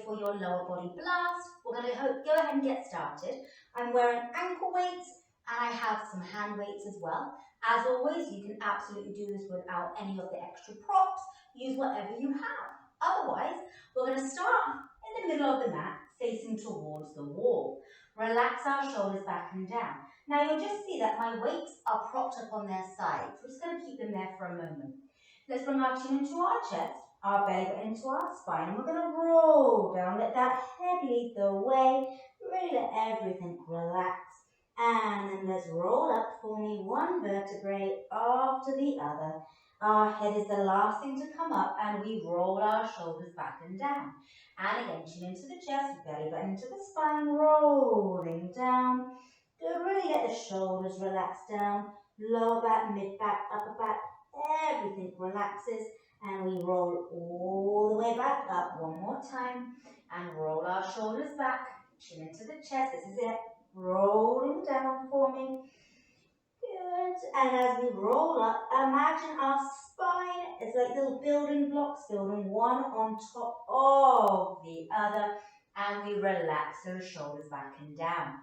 for your lower body blast. We're going to go ahead and get started. I'm wearing ankle weights and I have some hand weights as well. As always, you can absolutely do this without any of the extra props. Use whatever you have. Otherwise, we're going to start in the middle of the mat, facing towards the wall. Relax our shoulders back and down. Now you'll just see that my weights are propped up on their sides. We're just going to keep them there for a moment. Let's bring our chin into our chest, our belly button into our spine, and we're going to roll down. Let that head lead the way. Really let everything relax. And then let's roll up for me, one vertebrae after the other. Our head is the last thing to come up, and we roll our shoulders back and down. And again, chin into the chest, belly button into the spine, rolling down. Good, really let the shoulders relax down. Lower back, mid back, upper back, everything relaxes. And we roll all the way back up one more time. And roll our shoulders back, chin into the chest, this is it. Rolling down for me. Good. And as we roll up, imagine our spine is like little building blocks, building one on top of the other. And we relax those shoulders back and down.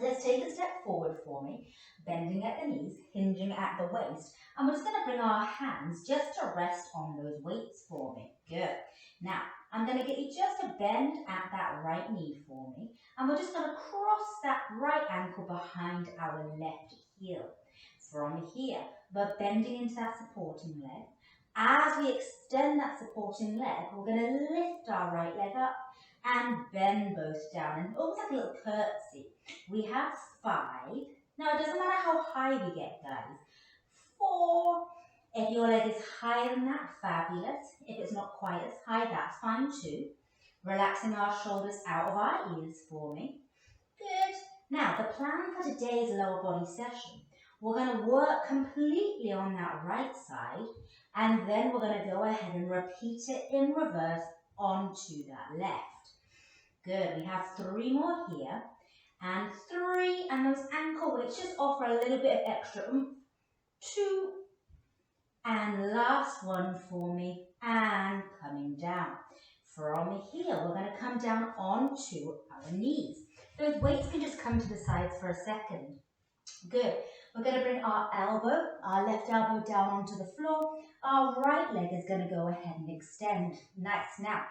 Let's take a step forward for me, bending at the knees, hinging at the waist. And we're just going to bring our hands just to rest on those weights for me. Good. Now, I'm going to get you just to bend at that right knee for me. And we're just going to cross that right ankle behind our left heel. From here, we're bending into that supporting leg. As we extend that supporting leg, we're going to lift our right leg up and bend both down. And almost like a little curtsy. We have 5. Now, it doesn't matter how high we get, guys. 4. If your leg is higher than that, fabulous. If it's not quite as high, that's fine too. Relaxing our shoulders out of our ears for me. Good. Now, the plan for today's lower body session, we're going to work completely on that right side, and then we're going to go ahead and repeat it in reverse onto that left. Good. We have 3 more here, and 3, and those ankle weights just offer a little bit of extra oomph. 2, and last one for me, and coming down. From here, we're going to come down onto our knees. Those weights can just come to the sides for a second. Good. We're going to bring our left elbow down onto the floor. Our right leg is going to go ahead and extend. Nice. Now,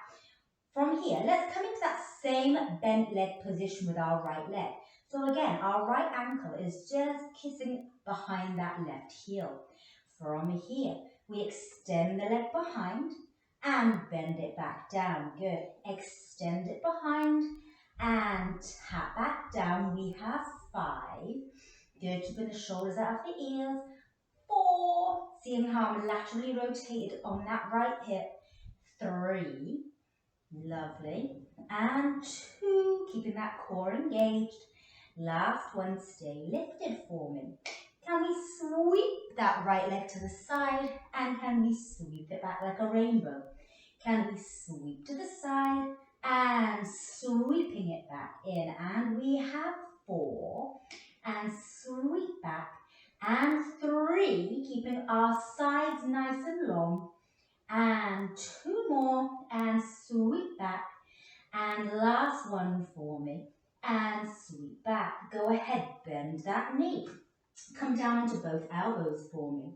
from here, let's come into that same bent leg position with our right leg. So again, our right ankle is just kissing behind that left heel. From here, we extend the leg behind and bend it back down. Good. Extend it behind and tap back down. We have 5. Good. Keeping the shoulders out of the ears. 4. Seeing how I'm laterally rotated on that right hip. 3. Lovely. And 2. Keeping that core engaged. Last one. Stay lifted for me. Can we sweep that right leg to the side, and can we sweep it back like a rainbow? Can we sweep to the side and sweeping it back in? And we have 4, and sweep back, and 3, keeping our sides nice and long, and 2 more, and sweep back, and last one for me, and sweep back. Go ahead, bend that knee. Come down onto both elbows for me.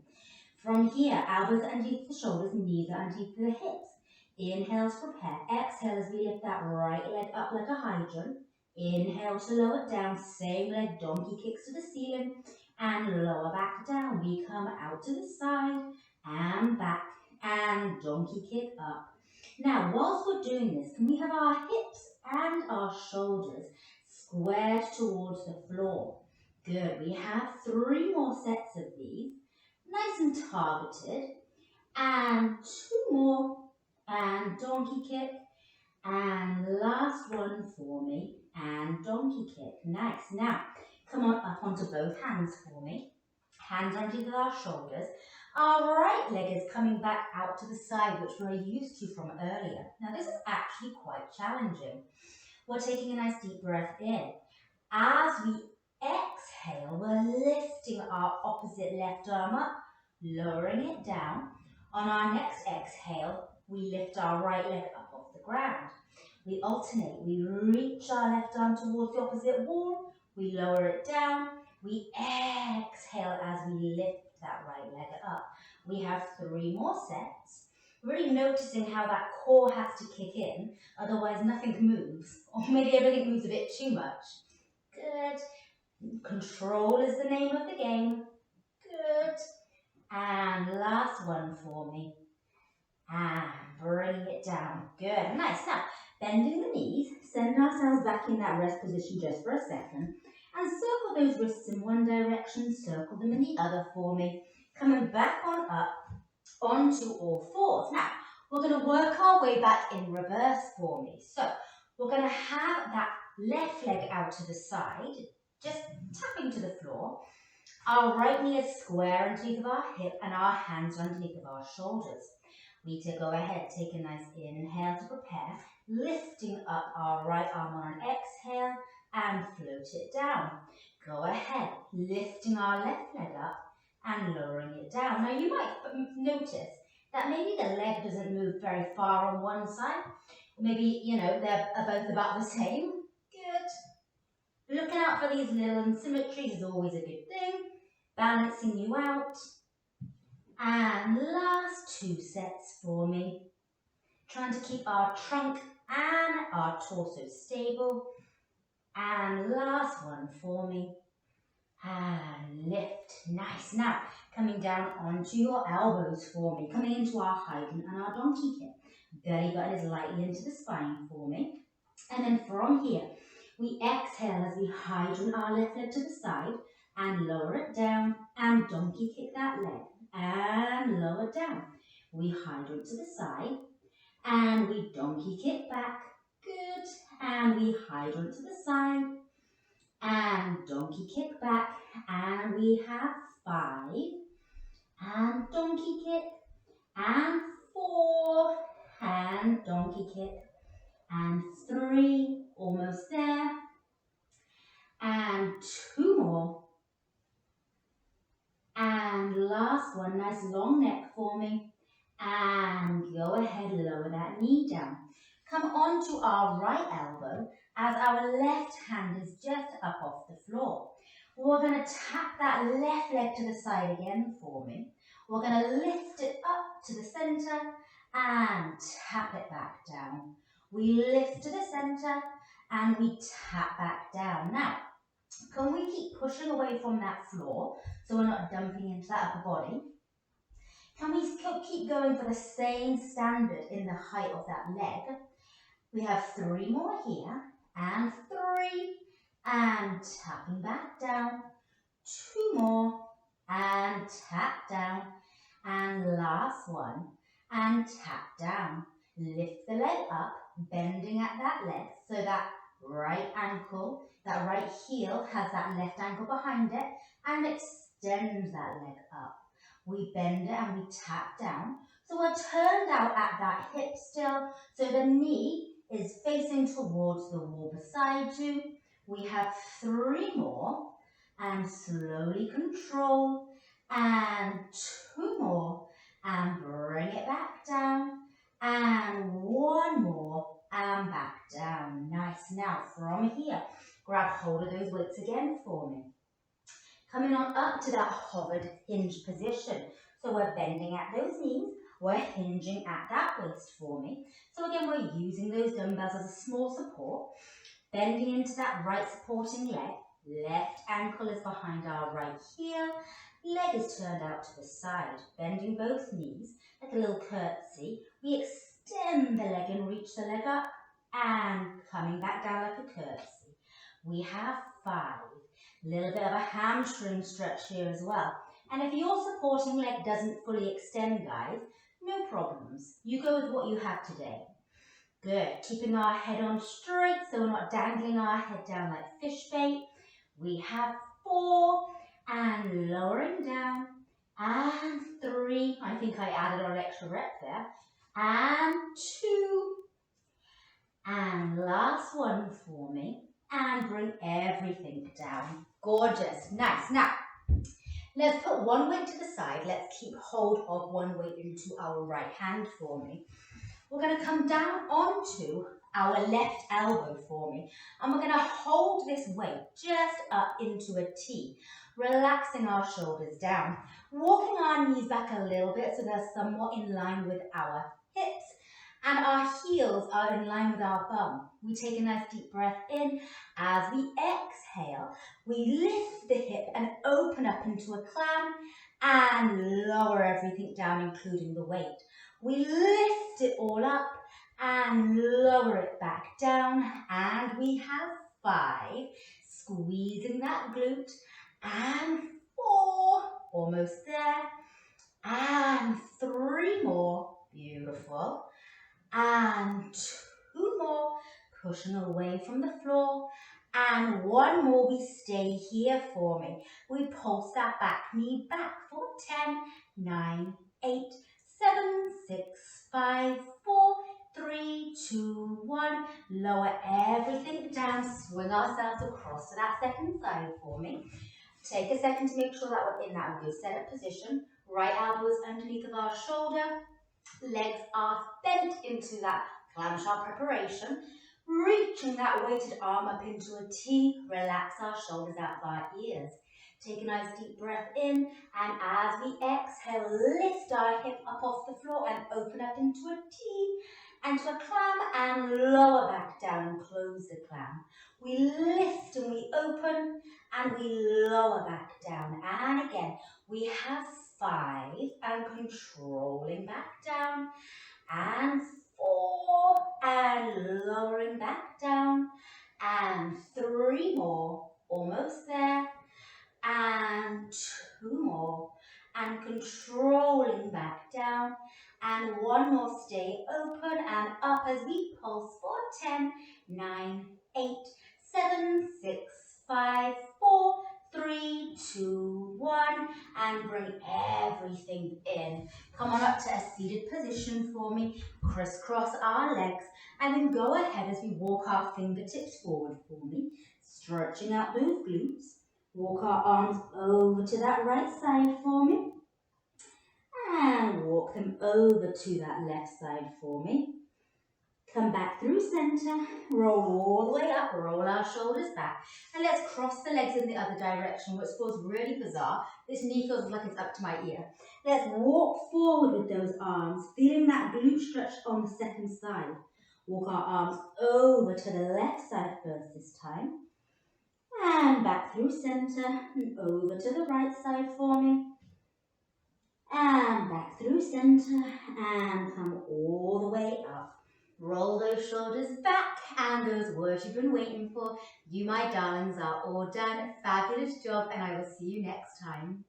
From here, elbows underneath the shoulders, knees are underneath the hips. Inhale to prepare. Exhale as we lift that right leg up like a high jump. Inhale to lower down. Same leg, donkey kicks to the ceiling. And lower back down. We come out to the side and back and donkey kick up. Now, whilst we're doing this, can we have our hips and our shoulders squared towards the floor? Good. We have 3 more sets of these. Nice and targeted. And 2 more. And donkey kick. And last one for me. And donkey kick. Nice. Now, come on up onto both hands for me. Hands underneath our shoulders. Our right leg is coming back out to the side, which we're used to from earlier. Now, this is actually quite challenging. We're taking a nice deep breath in. As we exhale, we're lifting our opposite left arm up, lowering it down. On our next exhale, we lift our right leg up off the ground. We alternate. We reach our left arm towards the opposite wall. We lower it down. We exhale as we lift that right leg up. We have 3 more sets. Really noticing how that core has to kick in, otherwise nothing moves, or maybe everything moves a bit too much. Good. Control is the name of the game. Good. And last one for me. And bring it down. Good. Nice. Now, bending the knees, send ourselves back in that rest position just for a second. And circle those wrists in one direction, circle them in the other for me. Coming back on up onto all fours. Now, we're going to work our way back in reverse for me. So, we're going to have that left leg out to the side, just tapping to the floor. Our right knee is square underneath of our hip and our hands underneath of our shoulders. We need to go ahead, take a nice inhale to prepare, lifting up our right arm on an exhale and float it down. Go ahead, lifting our left leg up and lowering it down. Now you might notice that maybe the leg doesn't move very far on one side. Maybe, they're both about the same. Good. Looking out for these little asymmetries is always a good thing. Balancing you out. And last 2 sets for me. Trying to keep our trunk and our torso stable. And last one for me. And lift. Nice. Now, coming down onto your elbows for me. Coming into our Hydrant and our donkey kick. Belly button is lightly into the spine for me. And then from here, we exhale as we Hydrant our left leg to the side and lower it down and donkey kick that leg and lower down. We Hydrant to the side and we donkey kick back. Good. And we Hydrant to the side and donkey kick back, and we have 5 and donkey kick and 4 and donkey kick and 3, almost there, and 2 more, and last one. Nice long neck for me, and go ahead, lower that knee down. Come onto our right elbow as our left hand is just up off the floor. We're going to tap that left leg to the side again for me. We're going to lift it up to the center and tap it back down. We lift to the center and we tap back down. Now, can we keep pushing away from that floor so we're not dumping into that upper body? Can we keep going for the same standard in the height of that leg? We have 3 more here, and 3, and tapping back down, 2 more, and tap down, and last one, and tap down. Lift the leg up, bending at that leg, so that right ankle, that right heel has that left ankle behind it, and extend that leg up. We bend it and we tap down. So we're turned out at that hip still, so the knee is facing towards the wall beside you. We have 3 more, and slowly control, and 2 more, and bring it back down, and 1 more, and back down. Nice. Now from here, grab hold of those weights again for me. Coming on up to that hovered hinge position. So we're bending at those knees, we're hinging at that waist for me. So again, we're using those dumbbells as a small support, bending into that right supporting leg. Left ankle is behind our right heel, leg is turned out to the side, bending both knees like a little curtsy. We extend the leg and reach the leg up and coming back down like a curtsy. We have 5. Little bit of a hamstring stretch here as well. And if your supporting leg doesn't fully extend, guys, no problems. You go with what you have today. Good. Keeping our head on straight so we're not dangling our head down like fish bait. We have 4 and lowering down and 3. I think I added an extra rep there. And 2. And last one for me. And bring everything down. Gorgeous. Nice. Now, let's put one weight to the side. Let's keep hold of one weight into our right hand for me. we're going to come down onto our left elbow for me. And we're going to hold this weight just up into a T, relaxing our shoulders down, walking our knees back a little bit so they're somewhat in line with our hips. And our heels are in line with our bum. We take a nice deep breath in. As we exhale, we lift the hip and open up into a clam and lower everything down, including the weight. We lift it all up and lower it back down. And we have 5, squeezing that glute, and 4, almost there, and 3 more, beautiful, and 2 more, pushing away from the floor, and 1 more. We stay here for me. We pulse that back knee back for 10, 9, 8, 7, 6, 5, 4, 3, 2, 1. Lower everything down, swing ourselves across to that second side for me. Take a second to make sure that we're in that good setup position. Right elbow is underneath of our shoulder. Legs are bent into that clamshell preparation. Reaching that weighted arm up into a T. Relax our shoulders out of our ears. Take a nice deep breath in, and as we exhale, lift our hip up off the floor and open up into a T, and to a clam, and lower back down and close the clam. We lift and we open, and we lower back down. And again, we have 5, and controlling back down, and 4, and lowering back down, and 3 more, almost there, and 2 more, and controlling back down, and 1 more. Stay open and up as we pulse for 10, 9, 8, 7, 6, 5, 4, 3, 2, 1, and bring everything in. Come on up to a seated position for me. Crisscross our legs, and then go ahead as we walk our fingertips forward for me, stretching out those glutes. Walk our arms over to that right side for me, and walk them over to that left side for me. Come back through center, roll all the way up, roll our shoulders back, and let's cross the legs in the other direction, which feels really bizarre. This knee feels like it's up to my ear. Let's walk forward with those arms, feeling that glute stretch on the second side. Walk our arms over to the left side first this time, and back through center, and over to the right side for me, and back through center, and come all the way up. Roll those shoulders back, and those words you've been waiting for. You, my darlings, are all done. Fabulous job, and I will see you next time.